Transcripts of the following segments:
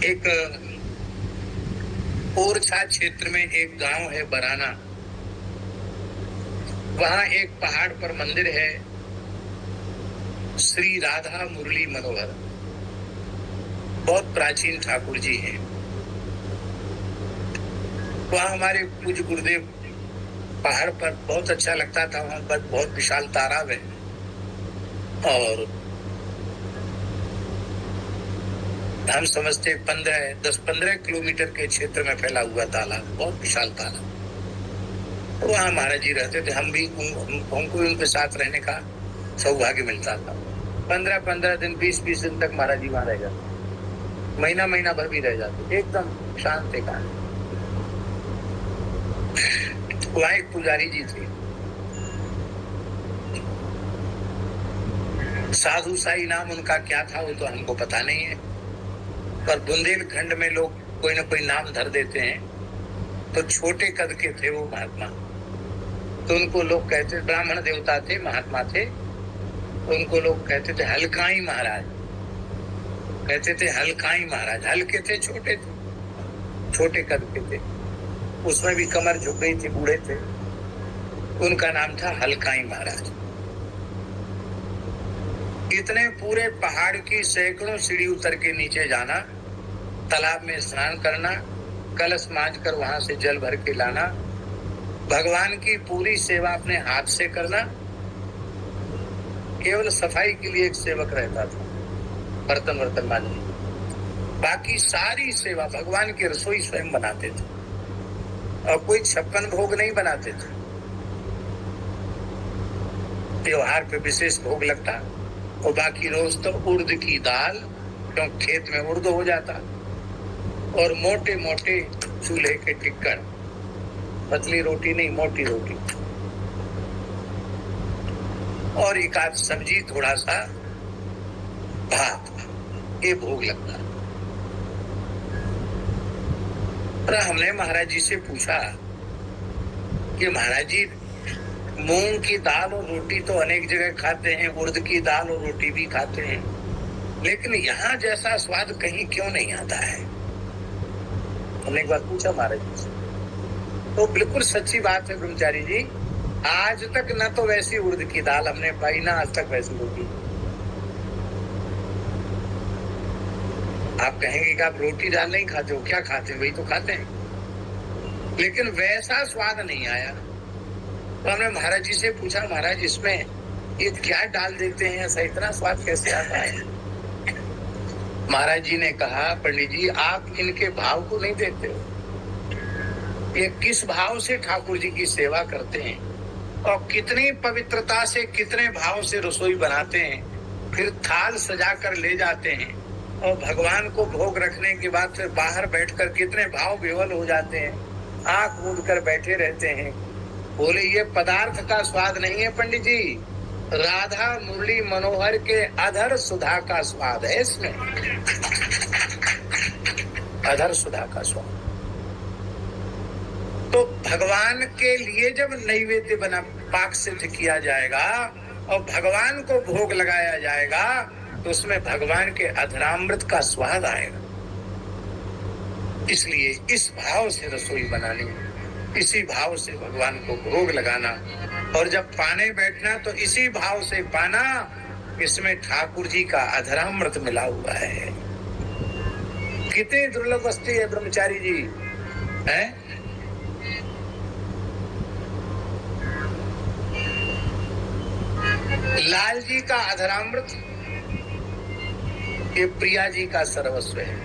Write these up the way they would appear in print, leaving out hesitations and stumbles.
एक ओरछा क्षेत्र में एक गांव है बराना, वहां एक पहाड़ पर मंदिर है श्री राधा मुरली मनोहर, बहुत प्राचीन ठाकुर जी हैं। वहां हमारे पूज्य गुरुदेव पहाड़ पर बहुत अच्छा लगता था, वहां पर बहुत विशाल तालाब है और हम समझते 10-15 किलोमीटर के क्षेत्र में फैला हुआ तालाब, बहुत विशाल तालाब। वहां महाराज जी रहते थे, हम भी हमको उनके साथ रहने का सौभाग्य मिलता था। 15-15 दिन 20-20 दिन तक महाराज जी वहां रह जाते, महीना भर भी रह जाते, एकदम शांत एकांत। वहां एक पुजारी जी थे, साधु साई नाम उनका क्या था वो तो हमको पता नहीं है, पर बुंदेलखंड में लोग कोई ना कोई नाम धर देते हैं। तो छोटे कद के थे वो महात्मा, तो उनको लोग कहते, ब्राह्मण देवता थे, महात्मा थे, तो उनको लोग कहते थे हलकाई महाराज, कहते थे हलकाई महाराज। हल्के थे, छोटे थे, छोटे कद के थे, उसमें भी कमर झुक गई थी, बूढ़े थे। उनका नाम था हलकाई महाराज। इतने पूरे पहाड़ की सैकड़ों सीढ़ी उतर के नीचे जाना, तालाब में स्नान करना, कलश मांझ कर वहां से जल भर के लाना, भगवान की पूरी सेवा अपने हाथ से करना। केवल सफाई के लिए एक सेवक रहता था, बर्तन वर्तन मांजने, बाकी सारी सेवा भगवान की रसोई स्वयं बनाते थे और कोई 56 भोग नहीं बनाते थे। त्योहार पे विशेष भोग लगता और बाकी रोज तो उड़द की दाल, क्योंकि खेत में उड़द हो जाता, और मोटे मोटे चूल्हे के टिक्कर, पतली रोटी नहीं, मोटी रोटी, और एक आध सब्जी, थोड़ा सा भात, ये भोग लगता। पर हमने महाराज जी से पूछा कि महाराज जी मूंग की दाल और रोटी तो अनेक जगह खाते हैं, उड़द की दाल और रोटी भी खाते हैं, लेकिन यहाँ जैसा स्वाद कहीं क्यों नहीं आता है? हमने एक बार पूछा महाराज जी से, तो बिल्कुल सच्ची बात है ब्रह्मचारी जी, आज तक न तो वैसी उड़द की दाल हमने पाई, ना आज तक वैसी रोटी। आप कहेंगे कि आप रोटी दाल नहीं खाते हो, क्या खाते हो? वही तो खाते हैं, लेकिन वैसा स्वाद नहीं आया। तो हमने महाराज जी से पूछा, महाराज इसमें ये क्या डाल देते हैं, ऐसा इतना स्वाद कैसे आता है? महाराज जी ने कहा, पंडित जी आप इनके भाव को नहीं देते हो। ये किस भाव से ठाकुर जी की सेवा करते हैं और कितनी पवित्रता से, कितने भाव से रसोई बनाते हैं, फिर थाल सजा कर ले जाते हैं और भगवान को भोग रखने के बाद फिर बाहर बैठकर कितने भाव विह्वल हो जाते हैं, आंख मूंद कर बैठे रहते हैं। बोले ये पदार्थ का स्वाद नहीं है पंडित जी, राधा मुरली मनोहर के अधर सुधा का स्वाद है इसमें, अधर सुधा का स्वाद। तो भगवान के लिए जब नैवेद्य बना, पाक सिद्ध किया जाएगा और भगवान को भोग लगाया जाएगा, तो उसमें भगवान के अधरामृत का स्वाद आएगा। इसलिए इस भाव से रसोई बनानी, इसी भाव से भगवान को भोग लगाना, और जब पाने बैठना तो इसी भाव से पाना। इसमें ठाकुर जी का अधरामृत मिला हुआ है। कितनी दुर्लभ वस्तु है ब्रह्मचारी जी, है? लाल जी का अधरामृत ये प्रिया जी का सर्वस्व है,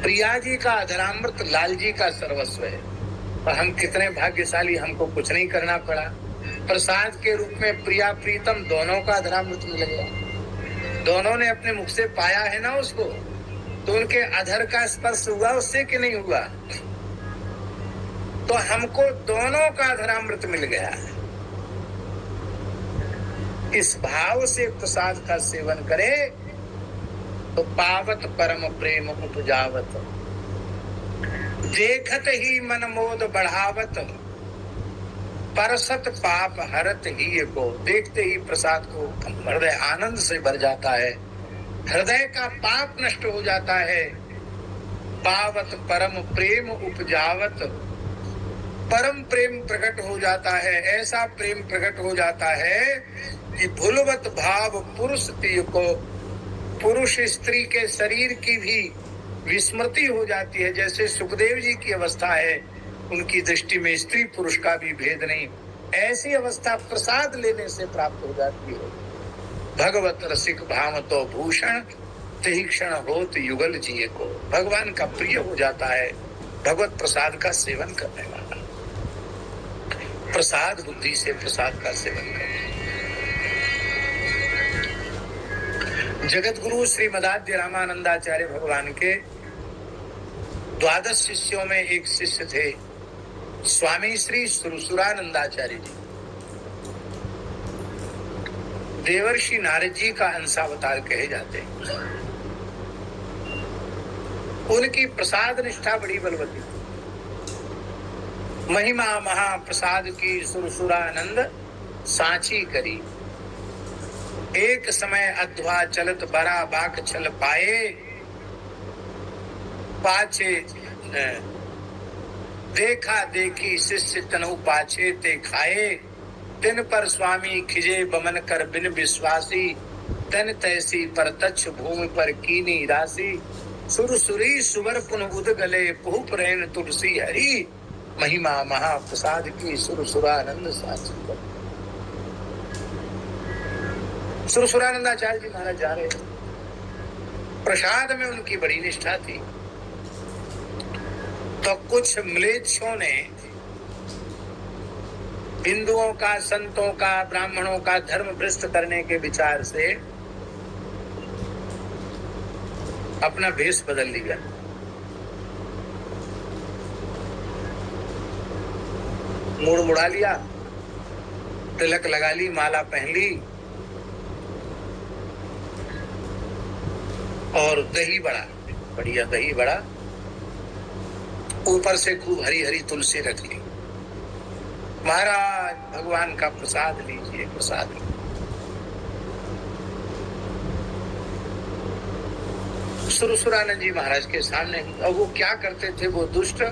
प्रिया जी का अधरामृत लाल जी का सर्वस्व है। और हम कितने भाग्यशाली, हमको कुछ नहीं करना पड़ा, प्रसाद के रूप में प्रिया प्रीतम दोनों का अधरामृत मिल गया। दोनों ने अपने मुख से पाया है ना उसको, तो उनके अधर का स्पर्श हुआ उससे कि नहीं हुआ? तो हमको दोनों का अधरामृत मिल गया है। इस भाव से प्रसाद का सेवन करे तो पावत परम प्रेम उपजावत, देखत ही मन मोद बढ़ावत, परसत पाप हरत ही को। देखते ही प्रसाद को हृदय आनंद से भर जाता है, हृदय का पाप नष्ट हो जाता है पावत परम प्रेम उपजावत, परम प्रेम प्रकट हो जाता है। ऐसा प्रेम प्रकट हो जाता है कि भुलवत भाव पुरुष तिय को, पुरुष स्त्री के शरीर की भी विस्मृति हो जाती है। जैसे सुखदेव जी की अवस्था है, उनकी दृष्टि में स्त्री पुरुष का भी भेद नहीं, ऐसी अवस्था प्रसाद लेने से प्राप्त हो जाती है। भगवत रसिक भाव तो भूषण, तही क्षण होत युगल जिए को। भगवान का प्रिय हो जाता है भगवत प्रसाद का सेवन करने वाला। प्रसाद बुद्धि से प्रसाद का सेवन करना। जगत गुरु श्रीमदाद्य रामानंदाचार्य भगवान के 12 शिष्यों में एक शिष्य थे स्वामी श्री सुरसुरानंदाचार्य जी। देवर्षि नारद जी का अंशावतार कहे जाते हैं। उनकी प्रसाद निष्ठा बड़ी बलवती थी। महिमा महाप्रसाद की सुरसुरानंद सांची करी। एक समय अध्वा चलत बरा बाक छल पाए, पाछे देखा देखी शिष्य तनु पाछे ते खाए। तिन पर स्वामी खिजे बमन कर बिन विश्वासी, तन तैसी परतच्छ भूमि पर कीनी राशि। सुरसुरी सुवर पुन उद गले पुह प्रेन तुलसी हरी, महिमा महाप्रसाद की सुरसुरानंद सांची करी। सुरसुरानंदाचार्य जी महाराज जा रहे थे। प्रसाद में उनकी बड़ी निष्ठा थी। तो कुछ म्लेच्छों ने हिंदुओं का, संतों का, ब्राह्मणों का धर्म भ्रष्ट करने के विचार से अपना भेष बदल लिया। मुड़ मुड़ा लिया, तिलक लगा ली, माला पहन ली और दही बड़ा, बढ़िया दही बड़ा, ऊपर से खूब हरी हरी तुलसी रख ली। महाराज भगवान का प्रसाद लीजिए, प्रसाद लीजिए। सुरसुरानंद जी महाराज के सामने, और वो क्या करते थे वो दुष्ट,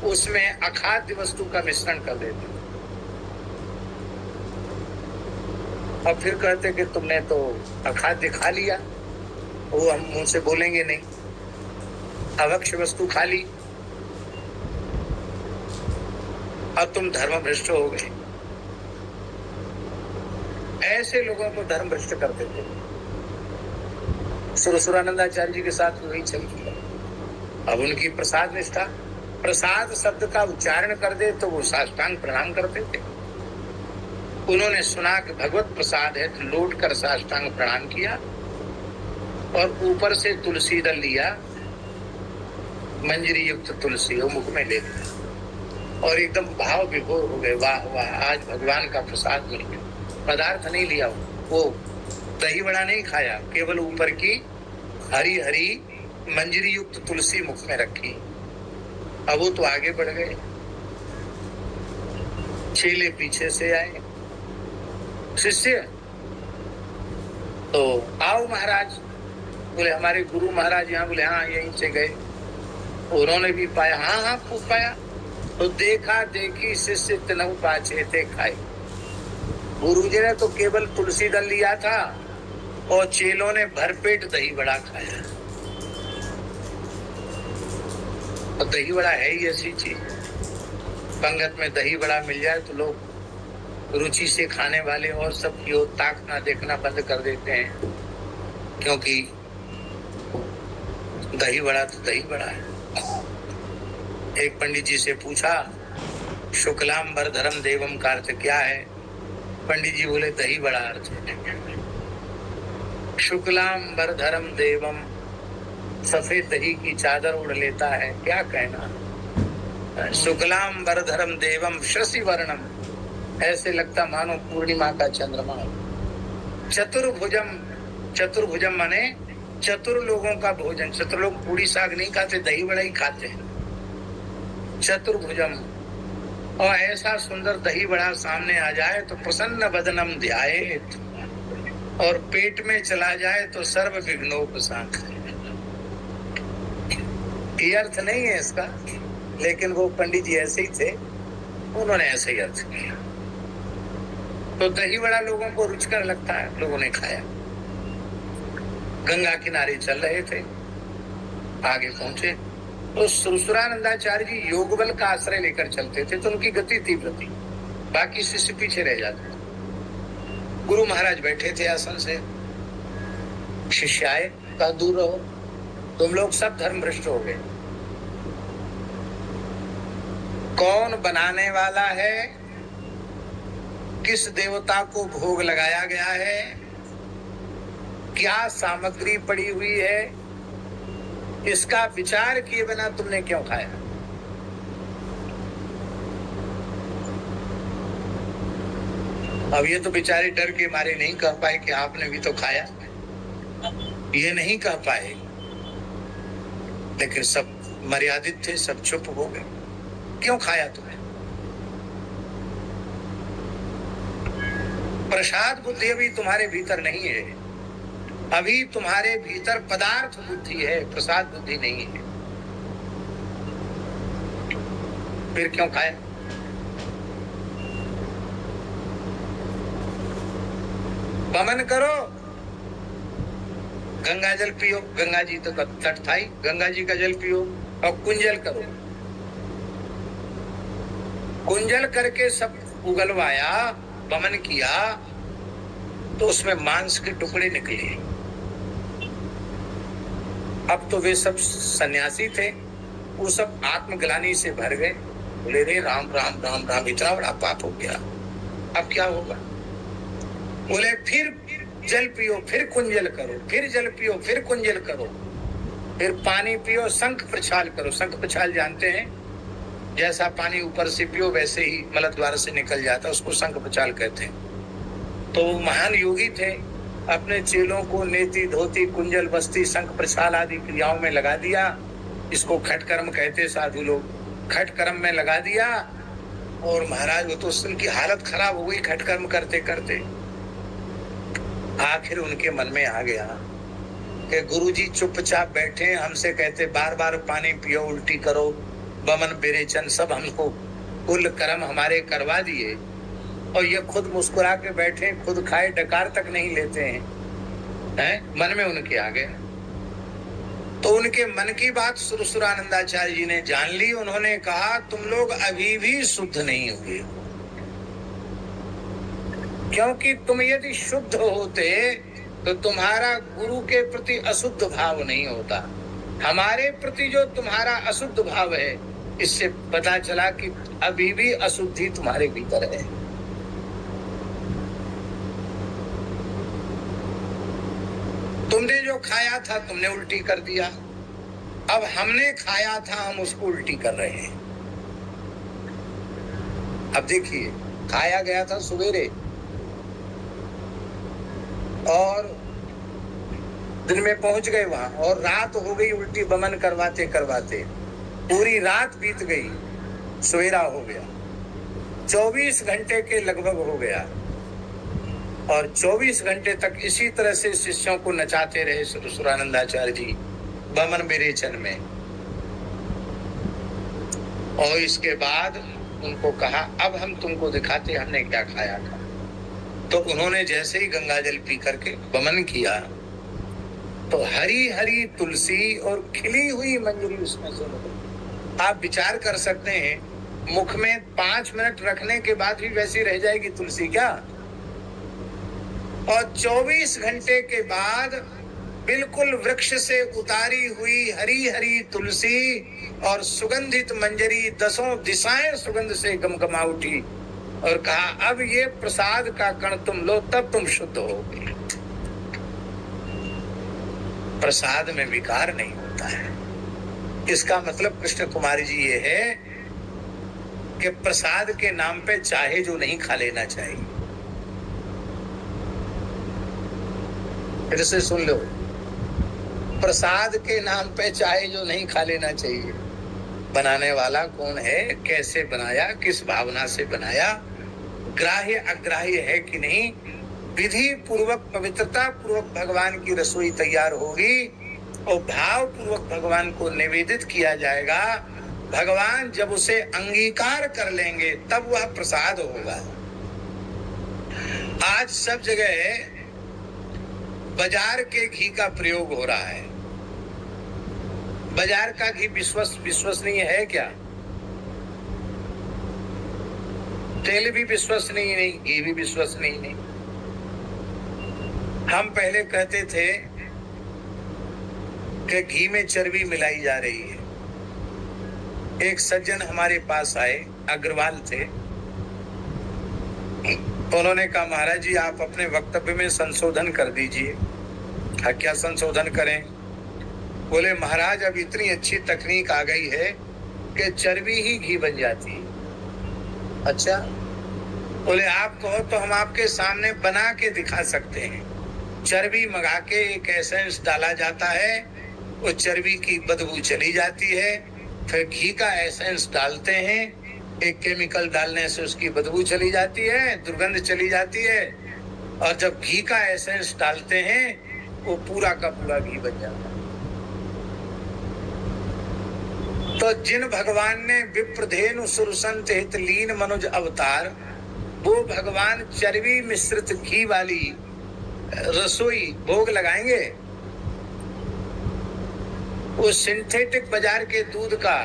उसमें अखाद्य वस्तु का मिश्रण कर देते और फिर कहते कि तुमने तो अखाद्य खा लिया। वो हम मुंह से बोलेंगे नहीं, अभक्ष्य वस्तु खा ली और तुम धर्म भ्रष्ट हो गए। ऐसे लोगों को धर्म भ्रष्ट करते थे। सुरसुरानंदाचार्य जी के साथ वही चल किया। अब उनकी प्रसाद निष्ठा, प्रसाद शब्द का उच्चारण कर दे तो वो साष्टांग प्रणाम करते थे। उन्होंने सुना कि भगवत प्रसाद है तो लौट कर साष्टांग प्रणाम किया और ऊपर से तुलसी दल लिया, मंजरी युक्त तुलसी वो मुख में ले लिया और एकदम भाव विभोर हो गए। वाह वाह, आज भगवान का प्रसाद मिल गया। पदार्थ नहीं लिया, वो दही बड़ा नहीं खाया, केवल ऊपर की हरी हरी मंजरी युक्त तुलसी मुख में रखी। अब वो तो आगे बढ़ गए, चेले पीछे से आए। शिष्य तो आओ महाराज, बोले हमारे गुरु महाराज यहाँ, बोले हाँ यहीं से गए। उन्होंने भी पाया, हाँ हाँ खूब पाया। तो देखा देखी शिष्य तनहु पाछे थे खाए। गुरुजी ने तो केवल तुलसी दल लिया था और चेलों ने भरपेट दही बड़ा खाया। और दही बड़ा है ही ऐसी चीज, पंगत में दही बड़ा मिल जाए तो लोग रुचि से खाने वाले और सब की ओर ताकना देखना बंद कर देते हैं, क्योंकि दही बड़ा तो दही बड़ा है। एक पंडित जी से पूछा शुक्लाम वरधरम देवम का अर्थ क्या है? पंडित जी बोले दही बड़ा अर्थ है। शुक्लाम वरधरम देवम, सफेद दही की चादर उड़ लेता है, क्या कहना। शुक्लाम वरधरम देवम शशि वर्णम, ऐसे लगता मानो पूर्णिमा का चंद्रमा। चतुर्भुजम, चतुर्भुजम माने चतुर लोगों का भोजन। चतुर लोग पूरी साग नहीं खाते, दही बड़ा ही खाते हैं। चतुर्भुजम, और ऐसा सुंदर दही बड़ा सामने आ जाए तो प्रसन्न बदनम ध्यायेत, और पेट में चला जाए तो सर्व विघ्नोपशांत। ये अर्थ नहीं है इसका, लेकिन वो पंडित जी ऐसे ही थे, उन्होंने ऐसे ही अर्थ किया। तो दही बड़ा लोगों को रुचिकर लगता है, लोगों ने खाया। गंगा किनारे चल रहे थे, आगे पहुंचे तो सुरसुरानंदाचार्य जी योग बल का आश्रय लेकर चलते थे, तो उनकी गति तीव्र थी, बाकी शिष्य पीछे रह जाते थे। गुरु महाराज बैठे थे आसन से, शिष्य आए, कहा दूर रहो, तुम लोग सब धर्म भ्रष्ट हो गए। कौन बनाने वाला है, किस देवता को भोग लगाया गया है, क्या सामग्री पड़ी हुई है, इसका विचार किए बिना तुमने क्यों खाया? अब ये तो बेचारे डर के मारे नहीं कह पाए कि आपने भी तो खाया, ये नहीं कह पाए, लेकिन सब मर्यादित थे, सब चुप हो गए। क्यों खाया तुमने? प्रसाद बुद्धि अभी तुम्हारे भीतर नहीं है, अभी तुम्हारे भीतर पदार्थ बुद्धि है, प्रसाद बुद्धि नहीं है। फिर क्यों खाया? वमन करो, गंगा जल पियो, गंगा जी तो तट था ही, गंगा जी का जल पियो, और कुंजल करो। कुंजल करके सब उगलवाया, वमन किया, तो उसमें मांस के टुकड़े निकले। अब तो वे सब सन्यासी थे, वो सब आत्मग्लानि से भर गए, बोले रे राम राम राम राम, इतना बड़ा पाप हो गया, अब क्या होगा? बोले फिर जल पियो, फिर कुंजल करो, फिर जल पियो, फिर कुंजल करो, फिर पानी पियो, शंख प्रछाल करो। शंख प्रछाल जानते हैं, जैसा पानी ऊपर से पियो वैसे ही मल द्वार से निकल जाता, उसको शंख प्रछाल कहते हैं। तो महान योगी थे, अपने चेलों को नेति धोती कुंजल बस्ती शंख प्रछाल आदि क्रियाओं में लगा दिया। इसको खटकर्म कहते साधु लोग, खटकर्म में लगा दिया। और महाराज वो तो उनकी हालत खराब हो गई खटकर्म करते करते। आखिर उनके मन में आ गया कि गुरुजी चुपचाप बैठे, हमसे कहते बार बार पानी पियो, उल्टी करो, बमन बेरेचन सब हमको कुल कर्म हमारे करवा दिए, और ये खुद मुस्कुरा के बैठे, खुद खाए डकार तक नहीं लेते हैं। मन में उनके आ गए। तो उनके मन की बात सुरसुरानंदाचार्य जी ने जान ली। उन्होंने कहा तुम लोग अभी भी शुद्ध नहीं हुए, क्योंकि तुम यदि शुद्ध होते तो तुम्हारा गुरु के प्रति अशुद्ध भाव नहीं होता। हमारे प्रति जो तुम्हारा अशुद्ध भाव है, इससे पता चला कि अभी भी अशुद्धि तुम्हारे भीतर है। तुमने जो खाया था तुमने उल्टी कर दिया, अब हमने खाया था हम उसको उल्टी कर रहे हैं। अब देखिए, खाया गया था सवेरे और दिन में पहुंच गए वहां, और रात हो गई उल्टी बमन करवाते करवाते, पूरी रात बीत गई, सवेरा हो गया, 24 घंटे के लगभग हो गया। और 24 घंटे तक इसी तरह से शिष्यों को नचाते रहे सुरसुरानंदाचार्य जी बमन विरेचन में। और इसके बाद उनको कहा अब हम तुमको दिखाते हमने क्या खाया था। तो उन्होंने जैसे ही गंगा जल पी करके वमन किया, तो हरी हरी तुलसी और खिली हुई मंजरी उसमें से निकली। आप विचार कर सकते हैं, मुख में 5 मिनट रखने के बाद भी वैसी रह जाएगी तुलसी क्या? और 24 घंटे के बाद बिल्कुल वृक्ष से उतारी हुई हरी हरी तुलसी और सुगंधित मंजरी 10 दिशाएं सुगंध से गमगमा उठी, और कहा अब ये प्रसाद का कण तुम लो, तब तुम शुद्ध होगे। प्रसाद में विकार नहीं होता है। इसका मतलब कृष्ण कुमारी जी ये है कि प्रसाद के नाम पे चाहे जो नहीं खा लेना चाहिए। फिर से सुन लो, प्रसाद के नाम पे चाहे जो नहीं खा लेना चाहिए। बनाने वाला कौन है, कैसे बनाया, किस भावना से बनाया, ग्राह्य अग्राह्य है कि नहीं, विधि पूर्वक पवित्रता पूर्वक भगवान की रसोई तैयार होगी और भाव पूर्वक भगवान को निवेदित किया जाएगा। भगवान जब उसे अंगीकार कर लेंगे तब वह प्रसाद होगा। आज सब जगह बाजार के घी का प्रयोग हो रहा है। बाजार का घी विश्वसनीय है क्या? तेल भी विश्वसनीय नहीं, घी भी विश्वसनीय नहीं। हम पहले कहते थे कि घी में चर्बी मिलाई जा रही है। एक सज्जन हमारे पास आए, अग्रवाल थे। उन्होंने कहा महाराज जी आप अपने वक्तव्य में संशोधन कर दीजिए। क्या संशोधन करें? बोले महाराज अब इतनी अच्छी तकनीक आ गई है कि चर्बी ही घी बन जाती है। अच्छा, बोले आप कहो तो हम आपके सामने बना के दिखा सकते हैं। चर्बी मंगा के एक एसेंस डाला जाता है, वो चर्बी की बदबू चली जाती है, फिर घी का एसेंस डालते हैं, एक केमिकल डालने से उसकी बदबू चली जाती है, दुर्गंध चली जाती है, और जब घी का एसेंस डालते हैं वो पूरा का पूरा घी बन जाता है। तो जिन भगवान ने विप्रधेनु सुरसंत हित लीन मनुज अवतार, वो भगवान चर्बी मिश्रित घी वाली रसोई भोग लगाएंगे? वो सिंथेटिक बाजार के दूध का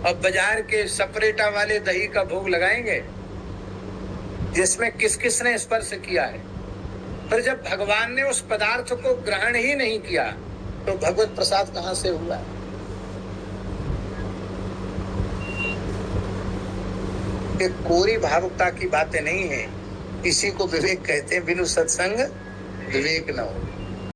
और बाजार के सपरेटा वाले दही का भोग लगाएंगे जिसमें किस किस ने स्पर्श किया है? पर जब भगवान ने उस पदार्थ को ग्रहण ही नहीं किया तो भगवत प्रसाद कहां से हुआ? ये कोरी भावुकता की बातें नहीं है। इसी को विवेक कहते हैं। बिनु सत्संग विवेक न हो।